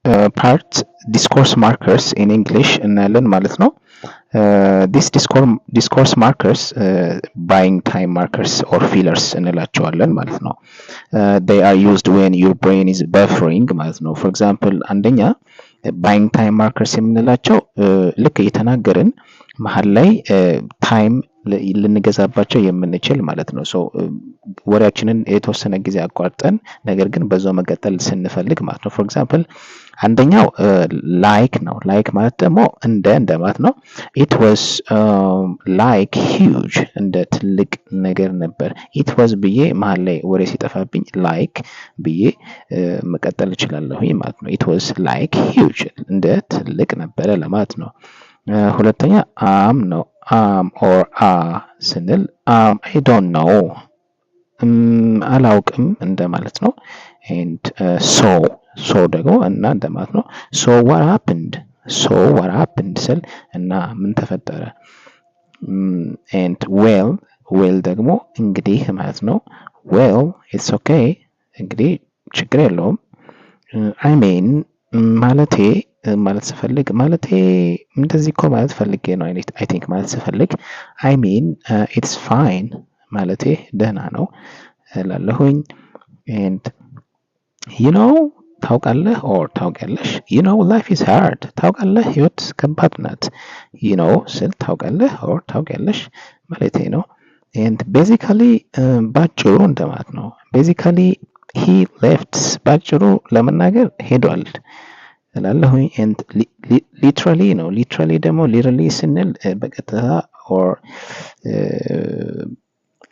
part discourse markers in English እናያለን ማለት ነው። These discourse markers buying time markers or fillers እንላቸዋለን ማለት ነው። They are used when your brain is buffering ማለት ነው። For example አንደኛ buying time markers የምንላቸው ልክ እየተናገርን መሀል ላይ ታይም ልንገዛባቸው የምንችል ማለት ነው። ሶ ወሬያችንን የተወሰነ ጊዜ አቋርጠን ነገር ግን በዛው መቀጠል ስንፈልግ ማለት ነው። ፎር ኤግዛምፕል አንደኛው ላይክ ነው። ላይክ ማለት ደግሞ እንደ ማለት ነው። ኢት ዋዝ ላይክ ሂውጅ እንደ ትልቅ ነገር ነበር። ኢት ዋዝ ብዬ መሀል ላይ ወሬ ሲጠፋብኝ ላይክ ብዬ መቀጠል እችላለሁ ማለት ነው። ኢት ዋዝ ላይክ ሂውጅ እንደ ትልቅ ነበረ ለማለት ነው። ሁለተኛ አም ነው። አም ኦር አ ስንል አይ ዶንት ኖ አላውቅም እንደማለት ነው። ኤንድ ሶ ደግሞ እና እንደማለት ነው። ሶ what happened ስል እና ምን ተፈጠረ። ኤንድ ዌል ደግሞ እንግዲህ ማለት ነው። ዌል ኢትስ ኦኬ እንግዲህ ችግር የለውም። አይ ሚን ማለቴ ማለት ስፈልግ ማለቴ እንደዚህ እኮ ማለት ፈልጌ ነው አይ ቲንክ ማለት ስፈልግ አይ ሚን ኢትስ ፋይን ማለቴ ደህና ነው እላለሁኝ። ኤንድ ዩ ኖ ታውቃለህ ኦር ታውቂያለሽ። ዩ ኖ ላይፍ ኢዝ ሃርድ ታውቃለህ ህይወት ከባድ ናት። ዩ ኖ ስል ታውቃለህ ኦር ታውቂያለሽ ማለቴ ነው። ኤንድ ቤዚካሊ ባጭሩ እንደማለት ነው። ቤዚካሊ ሂ ሌፍት ባጭሩ ለመናገር ሄዷል እላለሁኝ። ኤንድ ሊትራሊ ነው። ሊትራሊ ደግሞ ሊትራሊ ስንል በቀጥታ ኦር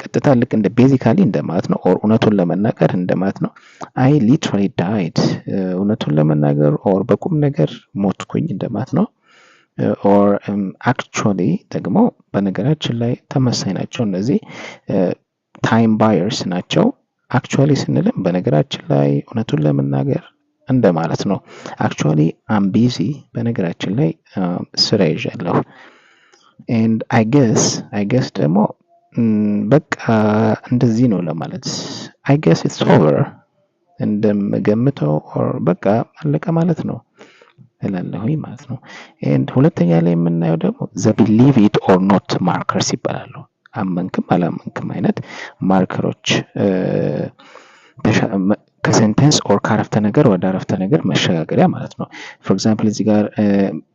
ቀጥታ ልክ እንደ ቤዚካሊ እንደማለት ነው። ኦር እውነቱን ለመናገር እንደማለት ነው። አይ ሊትራሊ ዳይድ እውነቱን ለመናገር ኦር በቁም ነገር ሞትኩኝ እንደማለት ነው። ኦር አክቹዋሊ ደግሞ በነገራችን ላይ ተመሳሳይ ናቸው። እነዚህ ታይም ባየርስ ናቸው። አክቹዋሊ ስንልም በነገራችን ላይ እውነቱን ለመናገር እንደማለት ነው። አክቹዋሊ አም ቢዚ በነገራችን ላይ ስራ ይዣለሁ። ኤንድ አይ ገስ ደግሞ በቃ እንደዚህ ነው ለማለት አይ ገስ ኢትስ ኦቨር እንደምገምተው ኦር በቃ አለቀ ማለት ነው እላለሁኝ ማለት ነው። ኤንድ ሁለተኛ ላይ የምናየው ደግሞ ዘ ቢሊቭ ኢት ኦር ኖት ማርከርስ ይባላሉ። አመንክም አላመንክም አይነት ማርከሮች ከሴንቴንስ ኦር ከአረፍተ ነገር ወደ አረፍተ ነገር መሸጋገሪያ ማለት ነው። ፎር ኤግዛምፕል እዚህ ጋር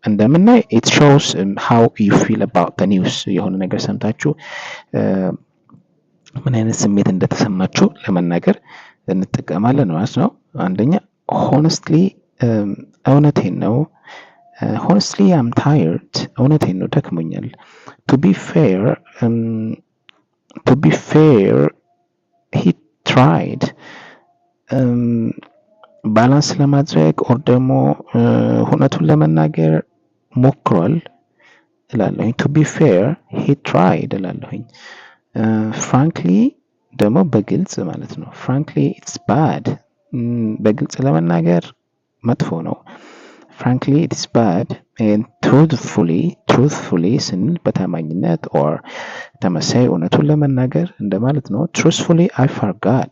እንደምናይ ኢት ሾውስ ሃው ዩ ፊል አባውት ዘ ኒውስ የሆነ ነገር ሰምታችሁ ምን አይነት ስሜት እንደተሰማችሁ ለመናገር እንጠቀማለን ማለት ነው። አንደኛ ሆነስትሊ እውነቴን ነው። ሆነስትሊ አም ታየርድ እውነቴን ነው ደክሞኛል። ቱ ቢ ፌር ሂ ትራይድ ባላንስ ለማድረግ ኦር ደግሞ እውነቱን ለመናገር ሞክሯል እላለሁኝ። ቱ ቢ ፌር ሂ ትራይድ እላለሁኝ። ፍራንክሊ ደግሞ በግልጽ ማለት ነው። ፍራንክሊ ኢትስ ባድ በግልጽ ለመናገር መጥፎ ነው። ፍራንክሊ ኢትስ ባድ ኤንድ ትሩትፉሊ ስንል በታማኝነት ኦር ተመሳይ እውነቱን ለመናገር እንደማለት ነው። ትሩትፉሊ አይ ፈርጋት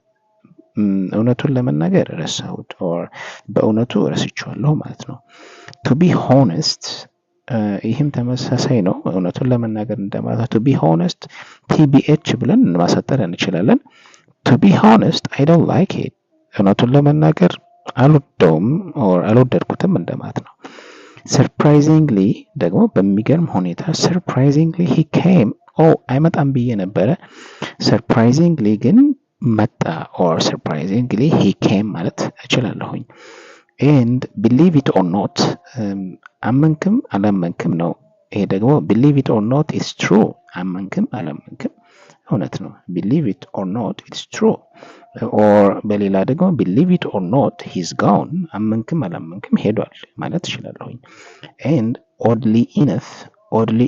እውነቱን ለመናገር ረሳሁት ኦር በእውነቱ ረስቼዋለሁ ማለት ነው። ቱ ቢ ሆነስት ይህም ተመሳሳይ ነው። እውነቱን ለመናገር እንደማለት ቱ ቢ ሆነስት ቲቢኤች ብለን ማሳጠር እንችላለን። ቱ ቢ ሆነስት አይ ዶንት ላይክ ኢት እውነቱን ለመናገር አልወደውም ኦር አልወደድኩትም እንደማለት ነው። ሰርፕራይዚንግሊ ደግሞ በሚገርም ሁኔታ ሰርፕራይዚንግሊ ሂ ኬም አይመጣም ብዬ ነበረ። ሰርፕራይዚንግሊ ግን መጣ ኦር ሰርፕራይዚንግሊ ሂ ኬም ማለት እችላለሁኝ። ኤንድ ቢሊቭ ኢት ኦር ኖት አመንክም አላመንክም ነው። ይሄ ደግሞ ቢሊቭ ኢት ኦር ኖት ኢትስ ትሩ አመንክም አላመንክም እውነት ነው። ቢሊቭ ኢት ኦር ኖት ኢትስ ትሩ ኦር በሌላ ደግሞ ቢሊቭ ኢት ኦር ኖት ሂዝ ጋውን አመንክም አላመንክም ሄዷል ማለት እችላለሁኝ። ኤንድ ኦድሊ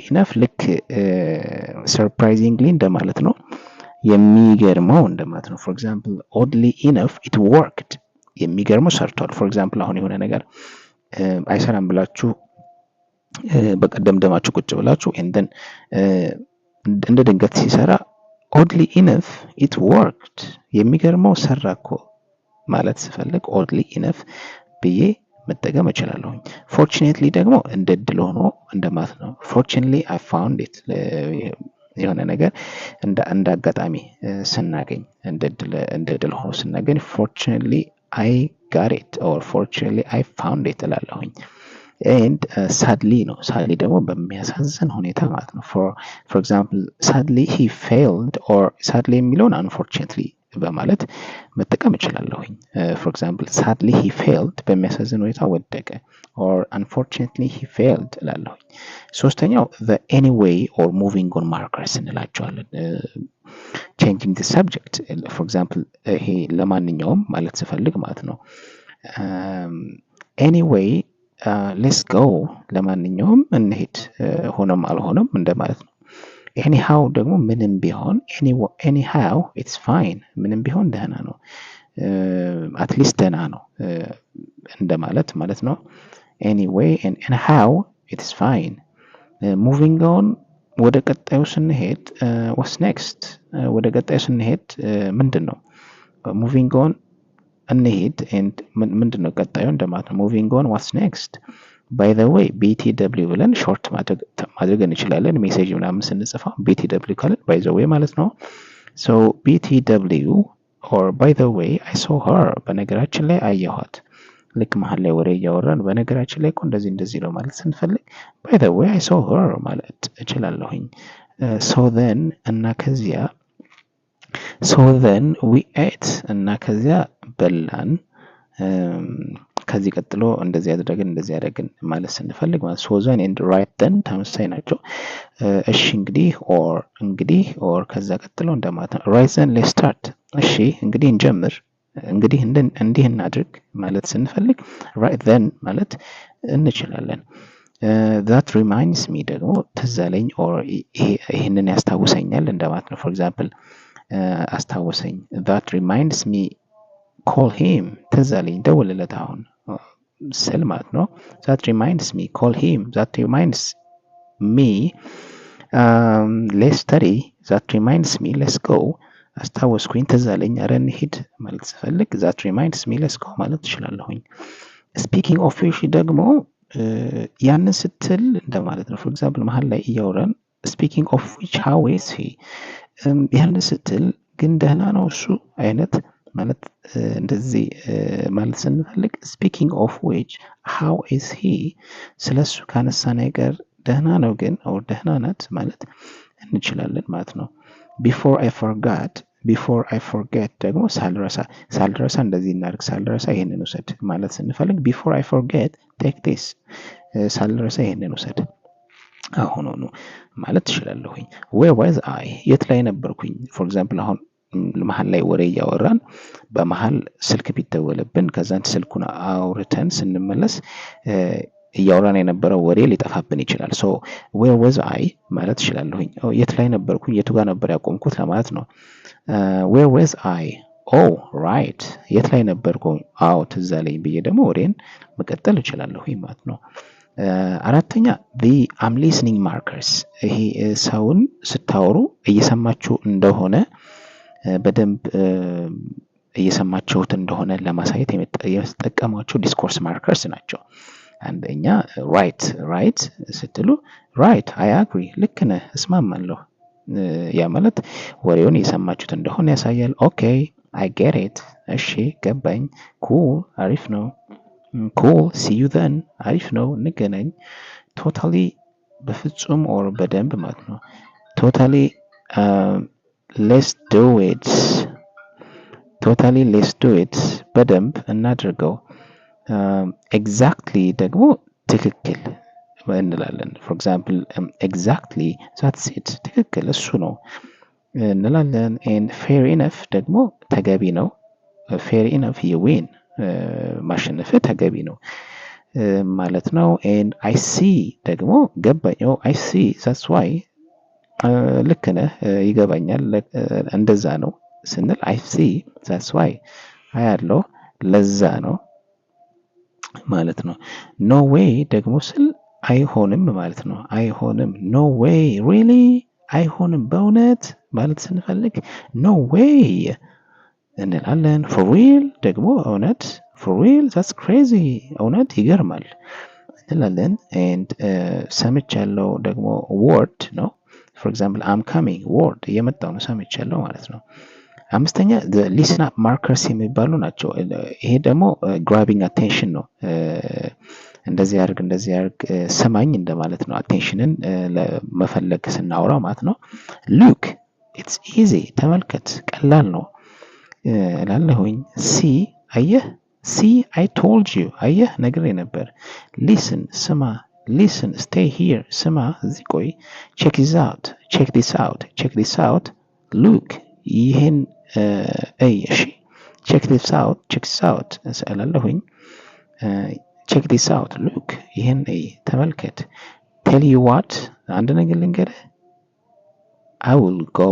ኢነፍ ልክ ሰርፕራይዚንግሊ እንደማለት ነው። የሚገርመው እንደማለት ነው። ፎር ኤግዛምፕል ኦድሊ ኢነፍ ኢት ወርክድ የሚገርመው ሰርቷል። ፎር ኤግዛምፕል አሁን የሆነ ነገር አይሰራም ብላችሁ በቀደምደማችሁ ቁጭ ብላችሁ ኤንደን እንደ ድንገት ሲሰራ ኦድሊ ኢነፍ ኢት ወርክድ የሚገርመው ሰራ እኮ ማለት ስፈልግ ኦድሊ ኢነፍ ብዬ መጠቀም እችላለሁኝ። ፎርቹኔትሊ ደግሞ እንደ እድል ሆኖ እንደማለት ነው። ፎርቹኔትሊ አይ ፋውንድ ኢት የሆነ ነገር እንደ አጋጣሚ ስናገኝ እንደ እድል ሆኖ ስናገኝ ፎርቹኔትሊ አይ ጋት ኢት ኦር ፎርቹኔትሊ አይ ፋውንድ ኢት እላለሁኝ። ኤንድ ሳድሊ ነው። ሳድሊ ደግሞ በሚያሳዝን ሁኔታ ማለት ነው። ፎር ኤግዛምፕል ሳድሊ ሂ ፌይልድ ኦር ሳድሊ የሚለውን አንፎርቹኔትሊ በማለት መጠቀም እችላለሁኝ። ፎር ኤግዛምፕል ሳድሊ ሂ ፌይልድ በሚያሳዝን ሁኔታ ወደቀ ኦር አንፎርቹኔትሊ ሂ ፌይልድ እላለሁኝ። ሶስተኛው the anyway or moving on markers እንላቸዋለን። changing the subject for example ይሄ ለማንኛውም ማለት ስፈልግ ማለት ነው። anyway let's go ለማንኛውም እንሄድ ሆነም አልሆነም እንደማለት ነው። ኤኒሃው ደግሞ ምንም ቢሆን ኤኒሃው ኢትስ ፋይን ምንም ቢሆን ደህና ነው፣ አትሊስት ደህና ነው እንደማለት ማለት ነው። ኤኒዌይ ኤኒሃው ኢትስ ፋይን። ሙቪንግ ኦን ወደ ቀጣዩ ስንሄድ ዋትስ ኔክስት ወደ ቀጣዩ ስንሄድ ምንድን ነው? ሙቪንግ ኦን እንሄድ ኤንድ ምንድን ነው ቀጣዩ እንደማለት ነው። ሙቪንግ ኦን ዋትስ ኔክስት ባይ ዘ ዌይ BTW ብለን ሾርት ማድረግ እንችላለን። ሜሴጅ ምናምን ስንጽፈው BTW ካለን ባይ ዘ ዌይ ማለት ነው። ሶ BTW ኦር ባይ ዘ ዌይ አይ ሶ ሄር በነገራችን ላይ አየኋት። ልክ መሀል ላይ ወሬ እያወራን በነገራችን ላይ እኮ እንደዚህ ነው ማለት ስንፈልግ ባይ ዘ ዌይ አይ ሶ ሄር ማለት እችላለሁኝ። ሶ ዘን እና ከዚያ ሶ ዘን ዊ ኤት እና ከዚያ በላን። ከዚህ ቀጥሎ እንደዚህ ያደረግን ማለት ስንፈልግ ማለት ሶ ዘን ኤንድ ራይት ዘን ተመሳሳይ ናቸው። እሺ እንግዲህ ኦር ከዛ ቀጥሎ እንደማለት ነው። ራይት ዘን ሌትስ ስታርት እሺ እንግዲህ እንጀምር፣ እንግዲህ እንዲህ እናድርግ ማለት ስንፈልግ ራይት ዘን ማለት እንችላለን። that reminds me ደግሞ ትዝ አለኝ ኦር ይሄንን ያስታውሰኛል እንደማለት ነው። ፎር ኤግዛምፕል አስታወሰኝ that reminds me call him ትዝ አለኝ ደውልለት አሁን ስል ማለት ነው። that reminds me call him that reminds me let's study that reminds me let's go አስታወስኩኝ ትዝ አለኝ ኧረ እንሂድ ማለት ስፈልግ that reminds me let's go ማለት እችላለሁኝ። speaking of which ደግሞ ያንን ስትል እንደማለት ነው። for example መሀል ላይ እያወራን speaking of which how is he ያንን ስትል ግን ደህና ነው እሱ አይነት ማለት እንደዚህ ማለት ስንፈልግ speaking of which how is he ስለሱ ካነሳ ነገር ደህና ነው ግን or ደህና ናት ማለት እንችላለን ማለት ነው። before I forget ደግሞ ሳልረሳ እንደዚህ እናድርግ፣ ሳልረሳ ይሄንን ውሰድ ማለት ስንፈልግ before I forget take this ሳልረሳ ይሄንን ውሰድ አሁኑኑ ማለት እችላለሁኝ። where was I የት ላይ ነበርኩኝ? for example አሁን መሀል ላይ ወሬ እያወራን በመሀል ስልክ ቢደወልብን ከዛን ስልኩን አውርተን ስንመለስ እያወራን የነበረው ወሬ ሊጠፋብን ይችላል። ሶ where was I ማለት እችላለሁኝ። የት ላይ ነበርኩኝ፣ የቱ ጋር ነበር ያቆምኩት ለማለት ነው። where was I oh right የት ላይ ነበርኩኝ፣ አዎ ትዝ አለኝ ብዬ ደግሞ ወሬን መቀጠል እችላለሁኝ ማለት ነው። አራተኛ I'm listening markers ይሄ ሰውን ስታወሩ እየሰማችሁ እንደሆነ በደንብ እየሰማችሁት እንደሆነ ለማሳየት የተጠቀሟቸው ዲስኮርስ ማርከርስ ናቸው። አንደኛ ራይት ስትሉ ራይት አይ አግሪ ልክ ነህ እስማማለሁ፣ ያ ማለት ወሬውን እየሰማችሁት እንደሆነ ያሳያል። ኦኬ አይ ጌት ኢት እሺ ገባኝ፣ ኩል አሪፍ ነው፣ ኩል ሲ ዩ ዘን አሪፍ ነው እንገናኝ። ቶታሊ በፍጹም ኦር በደንብ ማለት ነው። ቶታሊ let's do it በደንብ እናድርገው። exactly ደግሞ ትክክል እንላለን። for example exactly that's it ትክክል እሱ ነው እንላለን። and fair enough ደግሞ ተገቢ ነው። fair enough you win ማሸነፍ ተገቢ ነው ማለት ነው። and I see ደግሞ ገባኝ I see that's why ልክ ነህ ይገባኛል እንደዛ ነው ስንል I see that's why አያለው ለዛ ነው ማለት ነው። no way ደግሞ ስል አይሆንም ማለት ነው። አይሆንም no way really አይሆንም በእውነት ማለት ስንፈልግ no way እንላለን። for real ደግሞ እውነት for real that's crazy እውነት ይገርማል እንላለን። and ሰምቻለሁ ደግሞ word ነው። for example I'm coming word እየመጣሁ ነው ሰምቻለሁ ማለት ነው። አምስተኛ ሊስን አፕ ማርከርስ የሚባሉ ናቸው። ይሄ ደግሞ ግራቢንግ አቴንሽን ነው። እንደዚህ አድርግ ስማኝ እንደማለት ነው። አቴንሽንን ለመፈለግ ስናወራ ማለት ነው። ሉክ ኢትስ ኢዚ ተመልከት ቀላል ነው እላለሁኝ። ሲ አየህ ሲ አይ ቶልድ ዩ አየህ ነግሬ ነበር። ሊስን ስማ ሊስን ስቴይ ሂር ስማ እዚህ ቆይ። ቼክ ዲስ አውት ሉክ ይህን እሺ ቼክ ዲስ አውት እላለሁኝ። ቼክ ዲስ አውት ሉክ ይህን ተመልከት። ቴል ዩ ዋት አንድ ነገር ልንገርህ። አይ ዊል ጎ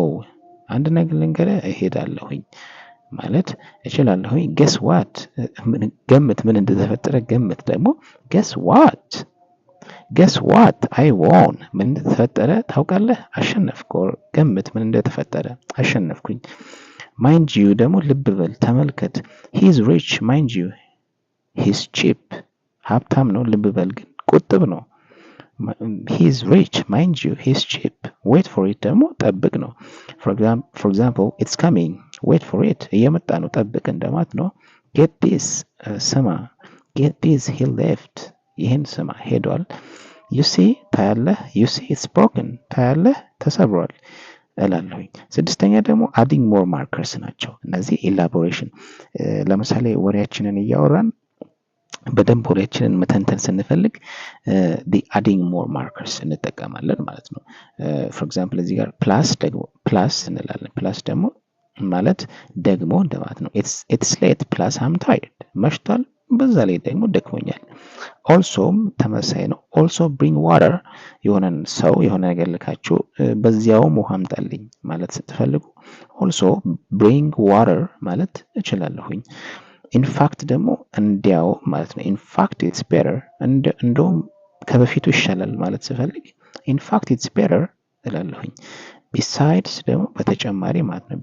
አንድ ነገር ልንገርህ እሄዳለሁኝ ማለት እችላለሁኝ። ገስ ዋት ገምት ምን እንደተፈጠረ ገምት ደግሞ ገስ ዋት አይ ዎን ምን እንደተፈጠረ ታውቃለህ አሸነፍኩ። ገምት ምን እንደተፈጠረ አሸነፍኩኝ። ማይንድ ዩ ደግሞ ልብ በል ተመልከት። ሂዝ ሪች ማይንድ ዩ ሂዝ ቺፕ ሀብታም ነው ልብ በል ግን ቁጥብ ነው። ሂዝ ሪች ማይንድ ዩ ሂዝ ቺፕ ዌት ፎር ኢት ደግሞ ጠብቅ ነው። ፎር ኤግዛምፕል ኢትስ ካሚንግ ዌት ፎር ኢት እየመጣ ነው ጠብቅ እንደማለት ነው። ጌት ዲስ ስማ ጌት ዲስ ሂ ሌፍት ይህን ስማ ሄዷል። ዩሲ ታያለህ ዩሲ ኢትስ ብሮክን ታያለህ ተሰብሯል እላለሁኝ። ስድስተኛ ደግሞ አዲንግ ሞር ማርከርስ ናቸው። እነዚህ ኢላቦሬሽን ለምሳሌ ወሬያችንን እያወራን በደንብ ወሬያችንን መተንተን ስንፈልግ አዲንግ ሞር ማርከርስ እንጠቀማለን ማለት ነው። ፎር ኤግዛምፕል እዚህ ጋር ፕላስ እንላለን። ፕላስ ደግሞ ማለት ደግሞ እንደማለት ነው። ኢትስ ሌት ፕላስ አም ታይርድ መሽቷል በዛ ላይ ደግሞ ደክሞኛል። ኦልሶም ተመሳይ ነው። ኦልሶ ብሪንግ ዋተር የሆነን ሰው የሆነ ነገር ልካችሁ በዚያውም ውሃ አምጣልኝ ማለት ስትፈልጉ ኦልሶ ብሪንግ ዋተር ማለት እችላለሁኝ። ኢንፋክት ደግሞ እንዲያው ማለት ነው። ኢንፋክት ኢትስ ቤተር እንደውም ከበፊቱ ይሻላል ማለት ስፈልግ ኢንፋክት ኢትስ ቤተር እላለሁኝ። ቢሳይድስ ደግሞ በተጨማሪ ማለት ነው።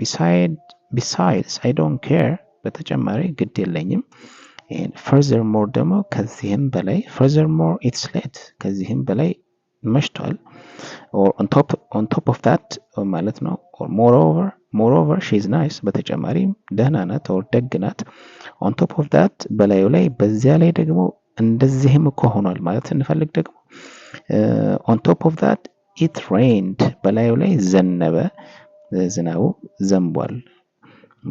ቢሳይድስ አይ ዶንት ኬር በተጨማሪ ግድ የለኝም። ፈርዘር ሞር ደግሞ ከዚህም በላይ ፈርዘር ሞር ኢትስ ሌት ከዚህም በላይ መሽቷል። ኦን ቶፕ ኦፍ ዳት ማለት ነው። ሞሮቨር ሺ ኢዝ ናይስ በተጨማሪም ደህና ናት ኦር ደግ ናት። ኦን ቶፕ ኦፍ ዳት በላዩ ላይ በዚያ ላይ ደግሞ እንደዚህም እኮ ሆኗል ማለት ስንፈልግ ደግሞ ኦን ቶፕ ኦፍ ዳት ኢት ሬንድ በላዩ ላይ ዘነበ ዝናቡ ዘንቧል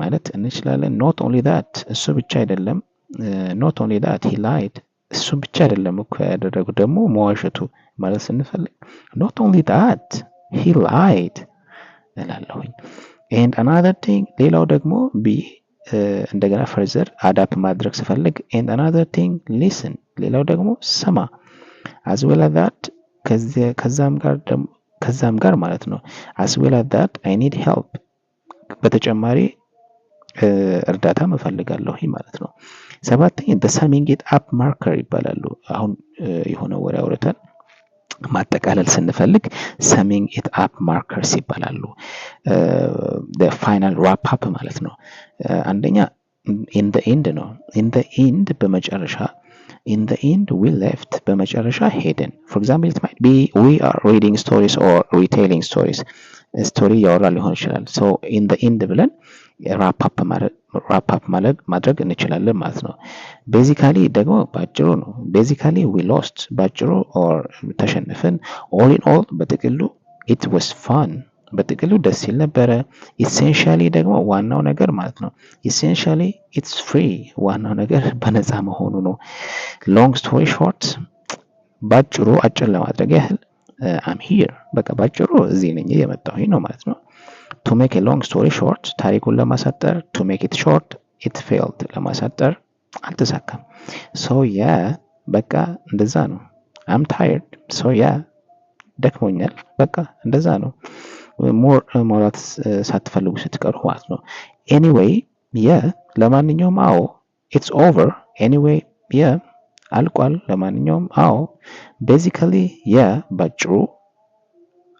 ማለት እንችላለን። ኖት ኦንሊ ዳት እሱ ብቻ አይደለም። ኖት ኦንሊ ዳት ሂ ላይድ እሱ ብቻ አይደለም እኮ ያደረጉ ደግሞ መዋሸቱ ማለት ስንፈልግ ኖት ኦንሊ ዳት ሂ ላይድ እላለሁኝ። ኤንድ አናዘር ቲንግ ሌላው ደግሞ እንደገና ፈርዘር አዳፕ ማድረግ ስፈልግ ኤንድ አናዘር ቲንግ ሊስን ሌላው ደግሞ ስማ as well as that ከዛም ጋር ማለት ነው። as well as that I need help በተጨማሪ እርዳታ እፈልጋለሁ ማለት ነው። ሰባተኛ the summing it up marker ይባላሉ። አሁን የሆነ ወሬ አውርተን ማጠቃለል ስንፈልግ summing it up markers ይባላሉ። the final wrap up ማለት ነው። አንደኛ in the end ነው። in the end በመጨረሻ in the end we left በመጨረሻ ሄደን for example it might be we are reading stories or retelling stories ስቶሪ ያወራ ሊሆን ይችላል። so in the end ብለን wrap up ማድረግ እንችላለን ማለት ነው። ቤዚካሊ ደግሞ ባጭሩ ነው። ቤዚካሊ we lost ባጭሩ or ተሸነፍን። all in all በጥቅሉ it was fun በጥቅሉ ደስ ይል ነበረ። ኢሴንሻሊ ደግሞ ዋናው ነገር ማለት ነው። ኢሴንሻሊ ኢትስ ፍሪ ዋናው ነገር በነፃ መሆኑ ነው። ሎንግ ስቶሪ ሾርት ባጭሩ አጭር ለማድረግ ያህል አም ሂር በቃ ባጭሩ እዚህ ነኝ የመጣሁኝ ነው ማለት ነው። ቱ ሜክ ኤ ሎንግ ስቶሪ ሾርት ታሪኩን ለማሳጠር ቱ ሜክ ኢት ሾርት ኢት ፌልድ ለማሳጠር አልተሳካም። ሶ ያ በቃ እንደዛ ነው። አም ታየርድ ሶ ያ ደክሞኛል በቃ እንደዛ ነው። ሞር ማውራት ሳትፈልጉ ስትቀሩ ማለት ነው። ኤኒዌይ ለማንኛውም አዎ ኢትስ ኦቨር ኤኒዌይ አልቋል ለማንኛውም አዎ ቤዚካሊ ባጭሩ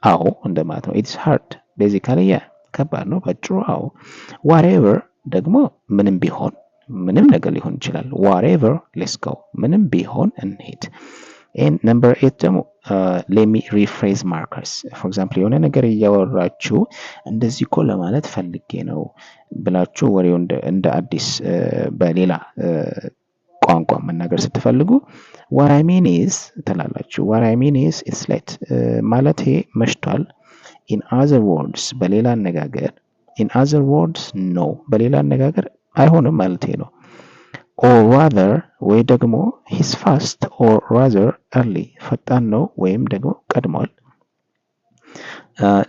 አዎ እንደማለት ነው። ኢትስ ሃርድ ቤዚካሊ ከባድ ነው ባጭሩ አዎ ዋትኤቨር ደግሞ ምንም ቢሆን ምንም ነገር ሊሆን ይችላል። whatever let's go ምንም ቢሆን እንሂድ። and number 8 ደግሞ let me rephrase markers. for example የሆነ ነገር እያወራችሁ እንደዚህ እኮ ለማለት ፈልጌ ነው ብላችሁ ወሬው እንደ አዲስ በሌላ ቋንቋ መናገር ስትፈልጉ what I mean is ትላላችሁ። what I mean is it's late ማለቴ መሽቷል። in other words በሌላ አነጋገር in other words no በሌላ አነጋገር አይሆንም ማለቴ ነው። or rather ወይ ደግሞ he's fast or rather early ፈጣን ነው ወይም ደግሞ ቀድሟል።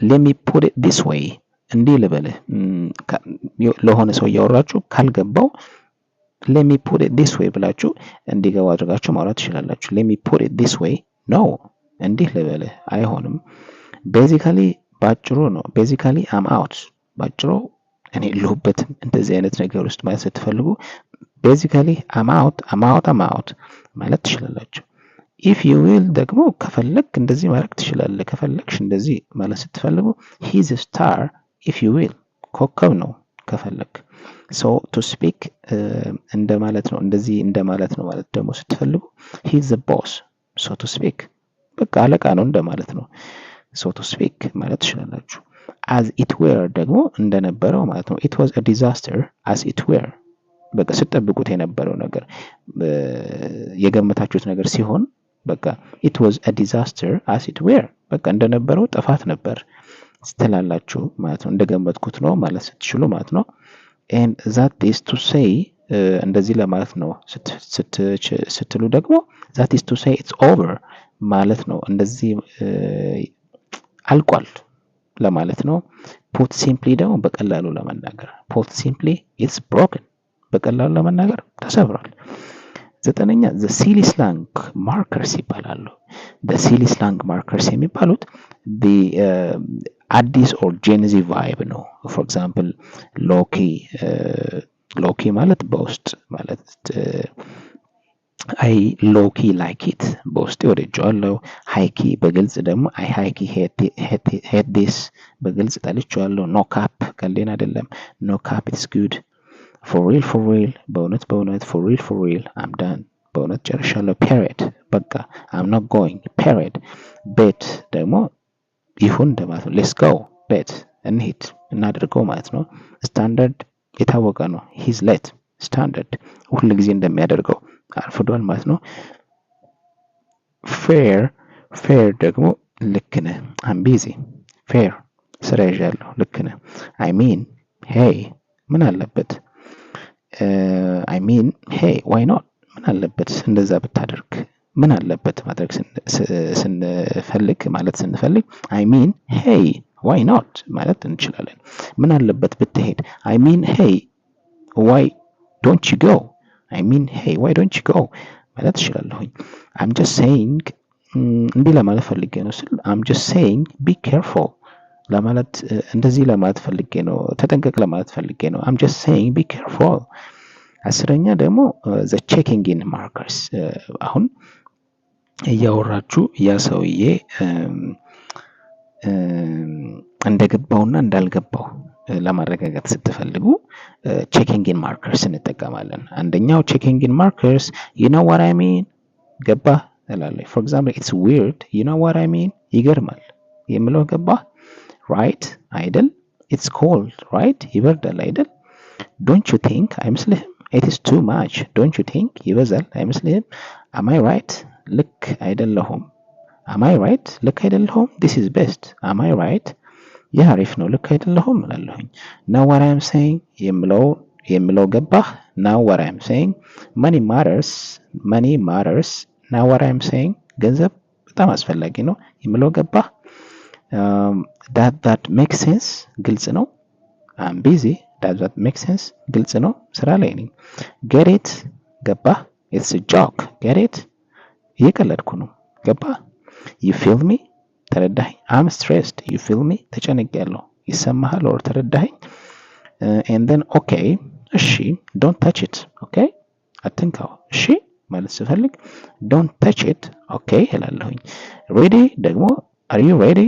let me put it this way እንዲህ ልበልህ ለሆነ ሰው እያወራችሁ ካልገባው let me put it this way ብላችሁ እንዲገባ አድርጋችሁ ማውራት ትችላላችሁ። let me put it this way no እንዲህ ልበልህ አይሆንም። basically ባጭሩ ነው basically I'm out ባጭሩ እኔ የለሁበትም እንደዚህ አይነት ነገር ውስጥ ማለት ስትፈልጉ basically I'm out ማለት ትችላላችሁ። if you will ደግሞ ከፈለክ እንደዚህ ማድረግ ትችላለህ። ከፈለክሽ እንደዚህ ማለት ስትፈልጉ he's a star if you will ኮከብ ነው ከፈለክ። so to speak እንደማለት ነው እንደዚህ እንደማለት ነው ማለት ደግሞ ስትፈልጉ he's the boss so to speak በቃ አለቃ ነው እንደማለት ነው። so to speak ማለት ትችላላችሁ። as it were ደግሞ እንደነበረው ማለት ነው። it was a disaster as it were በቃ ስትጠብቁት የነበረው ነገር የገመታችሁት ነገር ሲሆን በቃ it was a disaster as it were በቃ እንደነበረው ጥፋት ነበር ስትላላችሁ ማለት ነው። እንደገመትኩት ነው ማለት ስትችሉ ማለት ነው። and that is to say እንደዚህ ለማለት ነው ስትሉ ደግሞ that is to say it's over ማለት ነው። እንደዚህ አልቋል ለማለት ነው። put simply ደግሞ በቀላሉ ለመናገር put simply it's broken በቀላሉ ለመናገር ተሰብሯል። 9ኛ the silly slang markers ይባላሉ። the silly slang markers የሚባሉት the አዲስ or Gen Z vibe ነው። for example low-key ማለት በውስጥ ማለት I low-key like it በውስጥ ወደጀዋለሁ። high-key በግልጽ ደግሞ I high-key hate this በግልጽ ጠልቼዋለሁ። no cap ቀልዴን አይደለም no cap it's good for real በእውነት for real I'm done በእውነት ጨርሻለሁ። period በቃ I'm not going period bet ደግሞ ይሁን እንደማለት ነው። let's go bet እንሂድ እናድርገው ማለት ነው። standard የታወቀ ነው። he's late standard ሁሉ ጊዜ እንደሚያደርገው አርፍዷል ማለት ነው። fair ደግሞ ልክ ነህ I'm busy fair ስራ ይዣለሁ ልክ ነህ። I mean hey ምን አለበት I mean hey why not ምን አለበት እንደዛ ብታደርግ ምን አለበት ማድረግ ስንፈልግ I mean hey why not ማለት እንችላለን። ምን አለበት ብትሄድ I mean hey why don't you go I mean hey why don't you go ማለት እችላለሁኝ። I'm just saying እንዲህ ለማለት ፈልጌ ነው ስል I'm just saying be careful ለማለት እንደዚህ ለማለት ፈልጌ ነው ተጠንቀቅ ለማለት ፈልጌ ነው I'm just saying be careful። 10ኛ ደግሞ the checking in markers አሁን እያወራችሁ ያ ሰውዬ እንደገባውና እንዳልገባው ለማረጋገጥ ስትፈልጉ checking in markers እንጠቀማለን። አንደኛው checking in markers you know what I mean ገባ እላለሁ። for example it's weird you know what I mean ይገርማል የምለው ገባ right አይደል it's cold right ይበርዳል አይደል don't you think አይመስልህም it is too much don't you think ይበዛል አይመስልህም am I right ልክ አይደለሁም am I right ልክ አይደለሁም this is best am I right ያ አሪፍ ነው ልክ አይደለሁም እላለሁኝ። now what I am saying የምለው ገባህ now what I am saying money matters now what I am saying ገንዘብ በጣም አስፈላጊ ነው የምለው ገባህ that makes sense ግልጽ ነው I'm busy that makes sense ግልጽ ነው ስራ ላይ ነኝ። get it ገባህ it's a joke get it እየቀለድኩ ነው ገባህ you feel me ተረዳኸኝ I'm stressed you feel me ተጨንቄያለሁ ይሰማሃል or ተረዳኸኝ and then okay እሺ don't touch it okay አትንካው እሺ ማለት ስፈልግ don't touch it okay እላለሁኝ። ready ደግሞ are you ready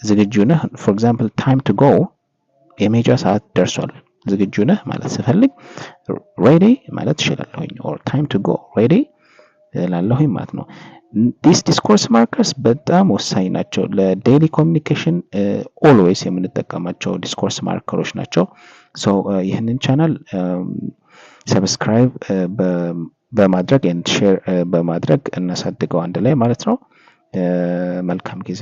ዝግጁ ነህ for example time to go የመሄጃ ሰዓት ደርሷል ዝግጁ ነህ ማለት ስፈልግ ready ማለት እችላለሁኝ or time to go ready እላለሁኝ ማለት ነው። these discourse markers በጣም ወሳኝ ናቸው ለዴይሊ ኮሚኒኬሽን always የምንጠቀማቸው ዲስኮርስ ማርከሮች ናቸው። ሶ ይህንን ቻናል ሰብስክራይብ በማድረግ and share በማድረግ እናሳድገው አንድ ላይ ማለት ነው። መልካም ጊዜ